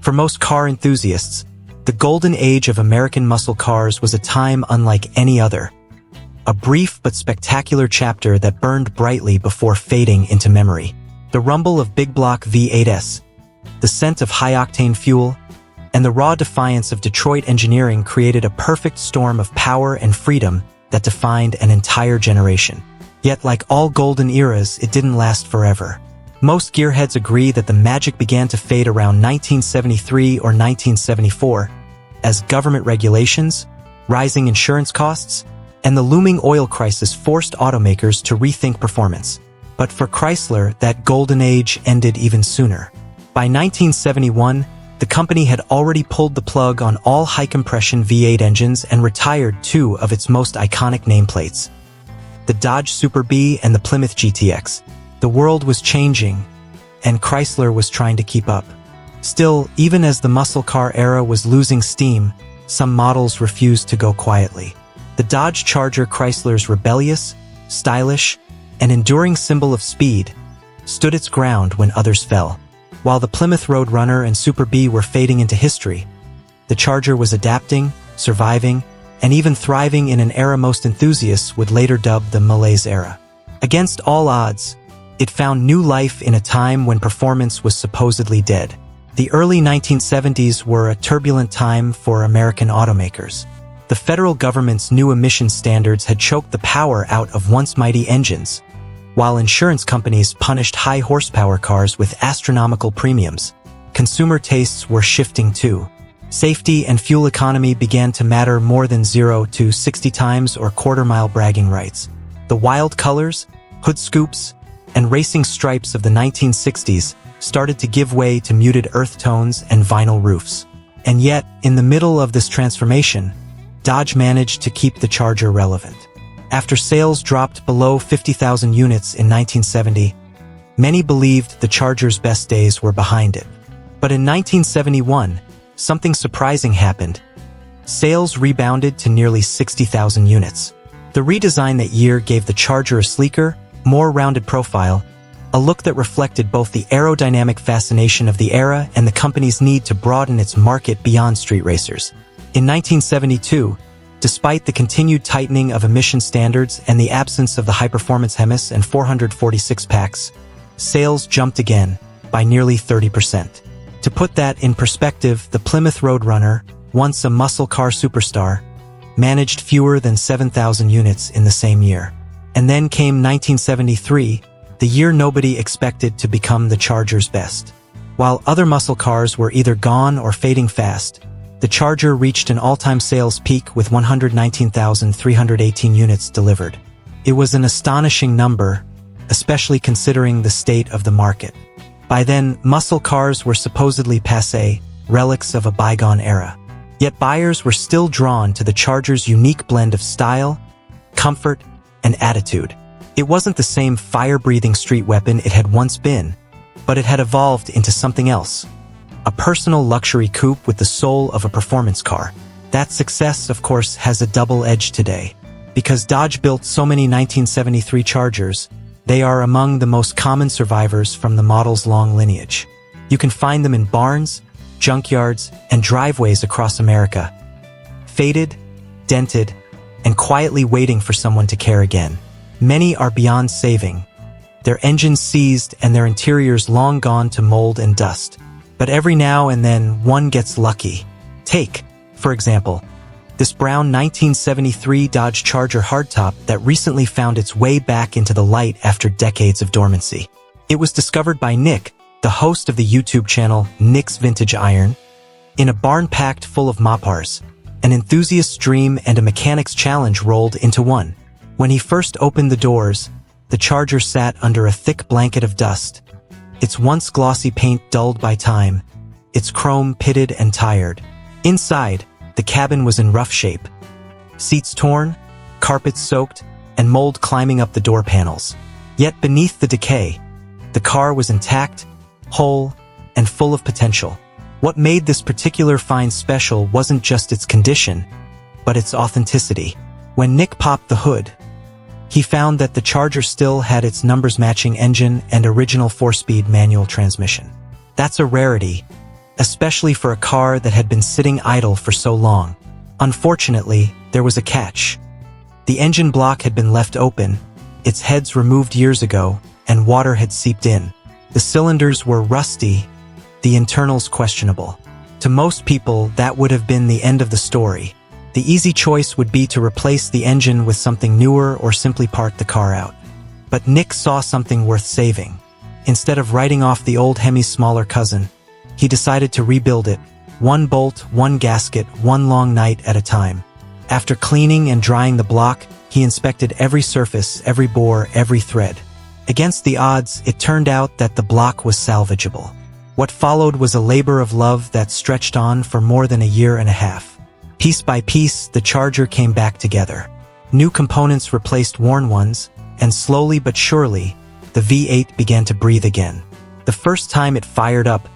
For most car enthusiasts, the golden age of American muscle cars was a time unlike any other. A brief but spectacular chapter that burned brightly before fading into memory. The rumble of big block V8s, the scent of high-octane fuel, and the raw defiance of Detroit engineering created a perfect storm of power and freedom that defined an entire generation. Yet, like all golden eras, it didn't last forever. Most gearheads agree that the magic began to fade around 1973 or 1974, as government regulations, rising insurance costs, and the looming oil crisis forced automakers to rethink performance. But for Chrysler, that golden age ended even sooner. By 1971, the company had already pulled the plug on all high-compression V8 engines and retired two of its most iconic nameplates, the Dodge Super B and the Plymouth GTX. The world was changing, and Chrysler was trying to keep up. Still, even as the muscle car era was losing steam, some models refused to go quietly. The Dodge Charger, Chrysler's rebellious, stylish, and enduring symbol of speed, stood its ground when others fell. While the Plymouth Roadrunner and Super B were fading into history, the Charger was adapting, surviving, and even thriving in an era most enthusiasts would later dub the Malaise Era. Against all odds, it found new life in a time when performance was supposedly dead. The early 1970s were a turbulent time for American automakers. The federal government's new emission standards had choked the power out of once mighty engines, while insurance companies punished high-horsepower cars with astronomical premiums. Consumer tastes were shifting too. Safety and fuel economy began to matter more than 0 to 60 times or quarter-mile bragging rights. The wild colors, hood scoops, and racing stripes of the 1960s started to give way to muted earth tones and vinyl roofs. And yet, in the middle of this transformation, Dodge managed to keep the Charger relevant. After sales dropped below 50,000 units in 1970, many believed the Charger's best days were behind it. But in 1971, something surprising happened. Sales rebounded to nearly 60,000 units. The redesign that year gave the Charger a sleeker, more rounded profile, a look that reflected both the aerodynamic fascination of the era and the company's need to broaden its market beyond street racers. In 1972, despite the continued tightening of emission standards and the absence of the high-performance HEMIS and 446 packs, sales jumped again by nearly 30%. To put that in perspective, the Plymouth Roadrunner, once a muscle car superstar, managed fewer than 7,000 units in the same year. And then came 1973, the year nobody expected to become the Charger's best. While other muscle cars were either gone or fading fast, the Charger reached an all-time sales peak with 119,318 units delivered. It was an astonishing number, especially considering the state of the market. By then, muscle cars were supposedly passé, relics of a bygone era. Yet buyers were still drawn to the Charger's unique blend of style, comfort, and attitude. It wasn't the same fire-breathing street weapon it had once been, but it had evolved into something else. A personal luxury coupe with the soul of a performance car. That success, of course, has a double edge today. Because Dodge built so many 1973 Chargers, they are among the most common survivors from the model's long lineage. You can find them in barns, junkyards, and driveways across America. Faded, dented, and quietly waiting for someone to care again. Many are beyond saving, their engines seized and their interiors long gone to mold and dust. But every now and then, one gets lucky. Take, for example, this brown 1973 Dodge Charger hardtop that recently found its way back into the light after decades of dormancy. It was discovered by Nick, the host of the YouTube channel Nick's Vintage Iron, in a barn packed full of Mopars. An enthusiast's dream and a mechanic's challenge rolled into one. When he first opened the doors, the Charger sat under a thick blanket of dust, its once glossy paint dulled by time, its chrome pitted and tired. Inside, the cabin was in rough shape. Seats torn, carpets soaked, and mold climbing up the door panels. Yet beneath the decay, the car was intact, whole, and full of potential. What made this particular find special wasn't just its condition, but its authenticity. When Nick popped the hood, he found that the Charger still had its numbers-matching engine and original 4-speed manual transmission. That's a rarity, especially for a car that had been sitting idle for so long. Unfortunately, there was a catch. The engine block had been left open, its heads removed years ago, and water had seeped in. The cylinders were rusty, the internals questionable. To most people, that would have been the end of the story. The easy choice would be to replace the engine with something newer or simply part the car out. But Nick saw something worth saving. Instead of writing off the old Hemi's smaller cousin, he decided to rebuild it, one bolt, one gasket, one long night at a time. After cleaning and drying the block, he inspected every surface, every bore, every thread. Against the odds, it turned out that the block was salvageable. What followed was a labor of love that stretched on for more than a year and a half. Piece by piece, the Charger came back together. New components replaced worn ones, and slowly but surely, the V8 began to breathe again. The first time it fired up,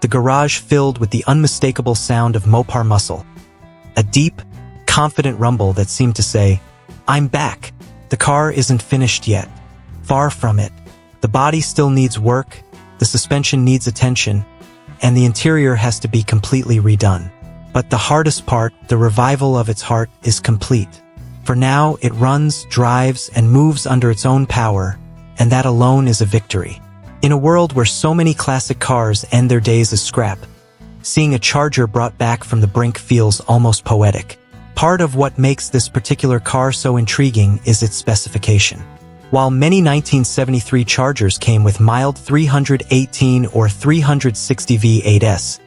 the garage filled with the unmistakable sound of Mopar muscle. A deep, confident rumble that seemed to say, "I'm back. The car isn't finished yet. Far from it. The body still needs work, the suspension needs attention, and the interior has to be completely redone. But the hardest part, the revival of its heart, is complete. For now, it runs, drives, and moves under its own power, and that alone is a victory." In a world where so many classic cars end their days as scrap, seeing a Charger brought back from the brink feels almost poetic. Part of what makes this particular car so intriguing is its specification. While many 1973 Chargers came with mild 318 or 360 V8s,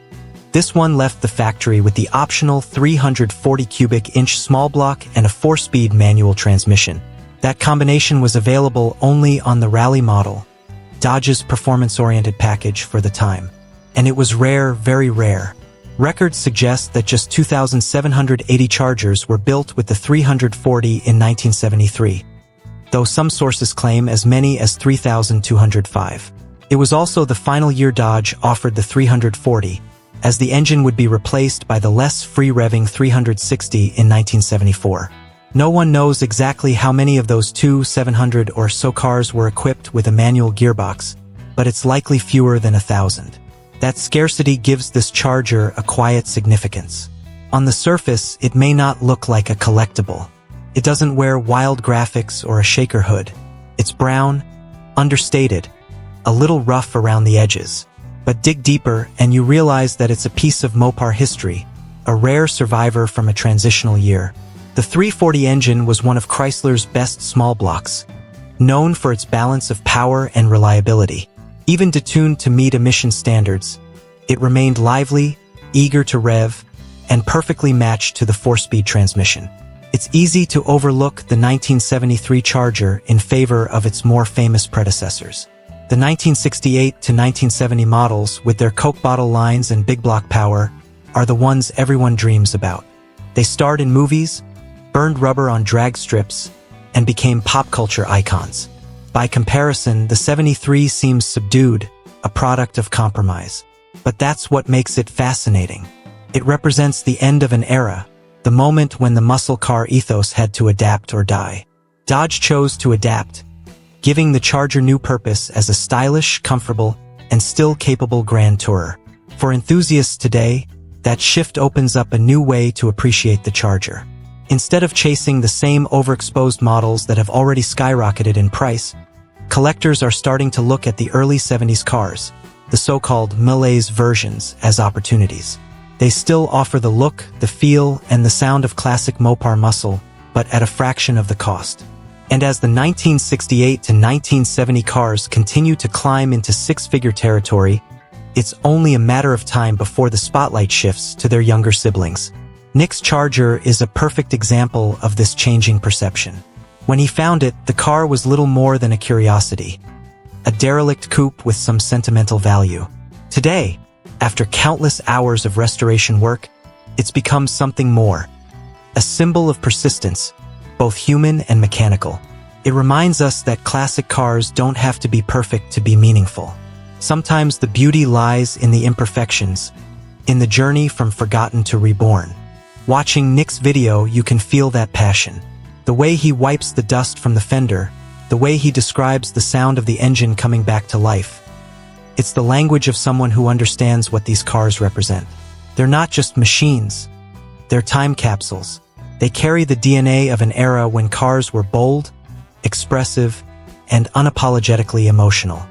this one left the factory with the optional 340 cubic inch small block and a 4-speed manual transmission. That combination was available only on the Rallye model, Dodge's performance-oriented package for the time. And it was rare, very rare. Records suggest that just 2,780 Chargers were built with the 340 in 1973, though some sources claim as many as 3,205. It was also the final year Dodge offered the 340, as the engine would be replaced by the less free-revving 360 in 1974. No one knows exactly how many of those 700 or so cars were equipped with a manual gearbox, but it's likely fewer than 1,000. That scarcity gives this Charger a quiet significance. On the surface, it may not look like a collectible. It doesn't wear wild graphics or a shaker hood. It's brown, understated, a little rough around the edges. But dig deeper and you realize that it's a piece of Mopar history, a rare survivor from a transitional year. The 340 engine was one of Chrysler's best small blocks, known for its balance of power and reliability. Even detuned to meet emission standards, it remained lively, eager to rev, and perfectly matched to the 4-speed transmission. It's easy to overlook the 1973 Charger in favor of its more famous predecessors. The 1968 to 1970 models, with their Coke bottle lines and big block power, are the ones everyone dreams about. They starred in movies, burned rubber on drag strips, and became pop culture icons. By comparison, the 73 seems subdued, a product of compromise. But that's what makes it fascinating. It represents the end of an era, the moment when the muscle car ethos had to adapt or die. Dodge chose to adapt, giving the Charger new purpose as a stylish, comfortable, and still capable grand tourer. For enthusiasts today, that shift opens up a new way to appreciate the Charger. Instead of chasing the same overexposed models that have already skyrocketed in price, collectors are starting to look at the early 70s cars, the so-called Malaise versions, as opportunities. They still offer the look, the feel, and the sound of classic Mopar muscle, but at a fraction of the cost. And as the 1968 to 1970 cars continue to climb into six-figure territory, it's only a matter of time before the spotlight shifts to their younger siblings. Nick's Charger is a perfect example of this changing perception. When he found it, the car was little more than a curiosity, a derelict coupe with some sentimental value. Today, after countless hours of restoration work, it's become something more, a symbol of persistence, both human and mechanical. It reminds us that classic cars don't have to be perfect to be meaningful. Sometimes the beauty lies in the imperfections, in the journey from forgotten to reborn. Watching Nick's video, you can feel that passion. The way he wipes the dust from the fender, the way he describes the sound of the engine coming back to life. It's the language of someone who understands what these cars represent. They're not just machines. They're time capsules. They carry the DNA of an era when cars were bold, expressive, and unapologetically emotional.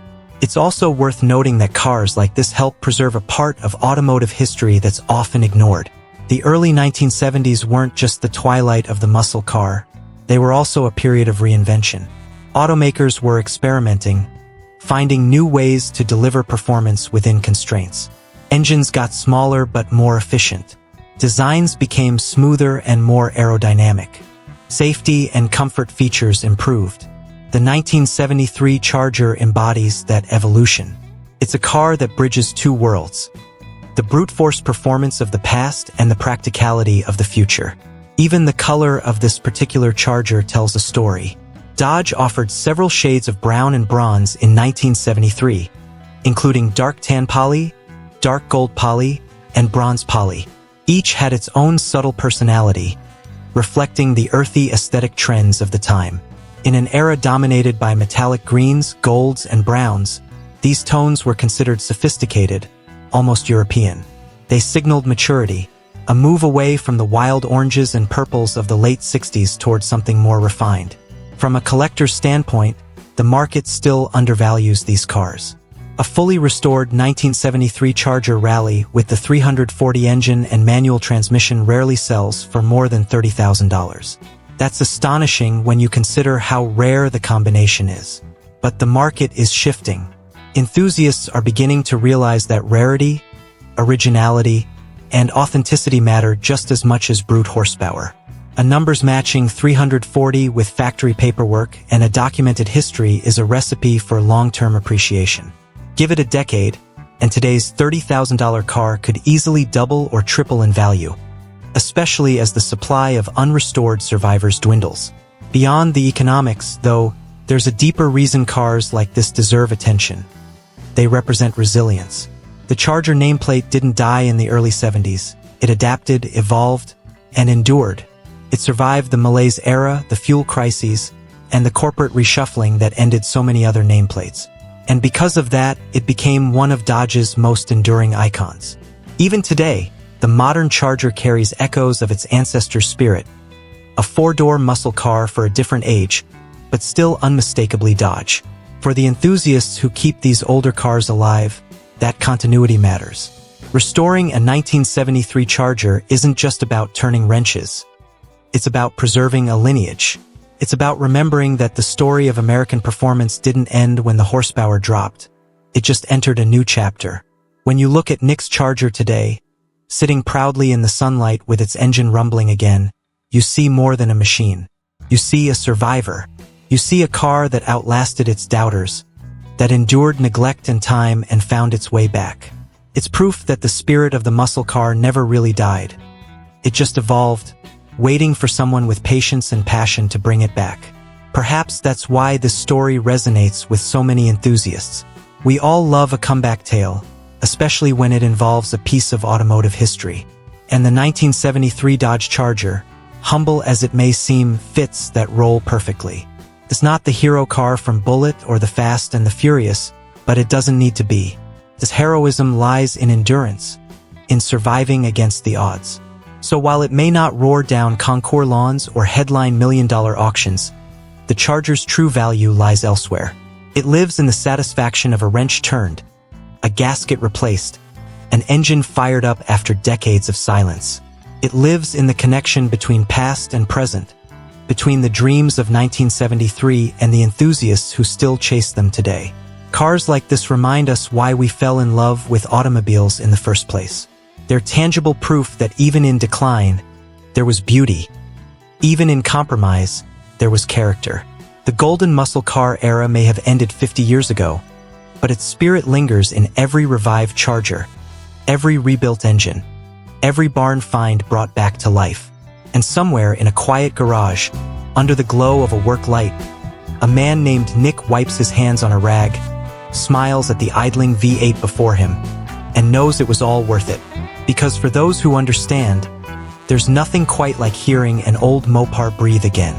It's also worth noting that cars like this help preserve a part of automotive history that's often ignored. The early 1970s weren't just the twilight of the muscle car. They were also a period of reinvention. Automakers were experimenting, finding new ways to deliver performance within constraints. Engines got smaller but more efficient. Designs became smoother and more aerodynamic. Safety and comfort features improved. The 1973 Charger embodies that evolution. It's a car that bridges two worlds: the brute force performance of the past and the practicality of the future. Even the color of this particular Charger tells a story. Dodge offered several shades of brown and bronze in 1973, including dark tan poly, dark gold poly, and bronze poly. Each had its own subtle personality, reflecting the earthy aesthetic trends of the time. In an era dominated by metallic greens, golds, and browns, these tones were considered sophisticated, almost European. They signaled maturity, a move away from the wild oranges and purples of the late 60s toward something more refined. From a collector's standpoint, the market still undervalues these cars. A fully restored 1973 Charger Rallye with the 340 engine and manual transmission rarely sells for more than $30,000. That's astonishing when you consider how rare the combination is. But the market is shifting. Enthusiasts are beginning to realize that rarity, originality, and authenticity matter just as much as brute horsepower. A numbers-matching 340 with factory paperwork and a documented history is a recipe for long-term appreciation. Give it a decade, and today's $30,000 car could easily double or triple in value, especially as the supply of unrestored survivors dwindles. Beyond the economics, though, there's a deeper reason cars like this deserve attention. They represent resilience. The Charger nameplate didn't die in the early 70s. It adapted, evolved, and endured. It survived the Malaise Era, the fuel crises, and the corporate reshuffling that ended so many other nameplates. And because of that, it became one of Dodge's most enduring icons. Even today, the modern Charger carries echoes of its ancestor's spirit, a four-door muscle car for a different age, but still unmistakably Dodge. For the enthusiasts who keep these older cars alive, that continuity matters. Restoring a 1973 Charger isn't just about turning wrenches. It's about preserving a lineage. It's about remembering that the story of American performance didn't end when the horsepower dropped. It just entered a new chapter. When you look at Nick's Charger today, sitting proudly in the sunlight with its engine rumbling again, you see more than a machine. You see a survivor. You see a car that outlasted its doubters, that endured neglect and time and found its way back. It's proof that the spirit of the muscle car never really died. It just evolved, waiting for someone with patience and passion to bring it back. Perhaps that's why this story resonates with so many enthusiasts. We all love a comeback tale, especially when it involves a piece of automotive history. And the 1973 Dodge Charger, humble as it may seem, fits that role perfectly. It's not the hero car from Bullitt or the Fast and the Furious, but it doesn't need to be. This heroism lies in endurance, in surviving against the odds. So while it may not roar down concours lawns or headline million-dollar auctions, the Charger's true value lies elsewhere. It lives in the satisfaction of a wrench turned, a gasket replaced, an engine fired up after decades of silence. It lives in the connection between past and present, between the dreams of 1973 and the enthusiasts who still chase them today. Cars like this remind us why we fell in love with automobiles in the first place. They're tangible proof that even in decline, there was beauty. Even in compromise, there was character. The golden muscle car era may have ended 50 years ago, but its spirit lingers in every revived Charger, every rebuilt engine, every barn find brought back to life. And somewhere in a quiet garage, under the glow of a work light, a man named Nick wipes his hands on a rag, smiles at the idling V8 before him, and knows it was all worth it. Because for those who understand, there's nothing quite like hearing an old Mopar breathe again.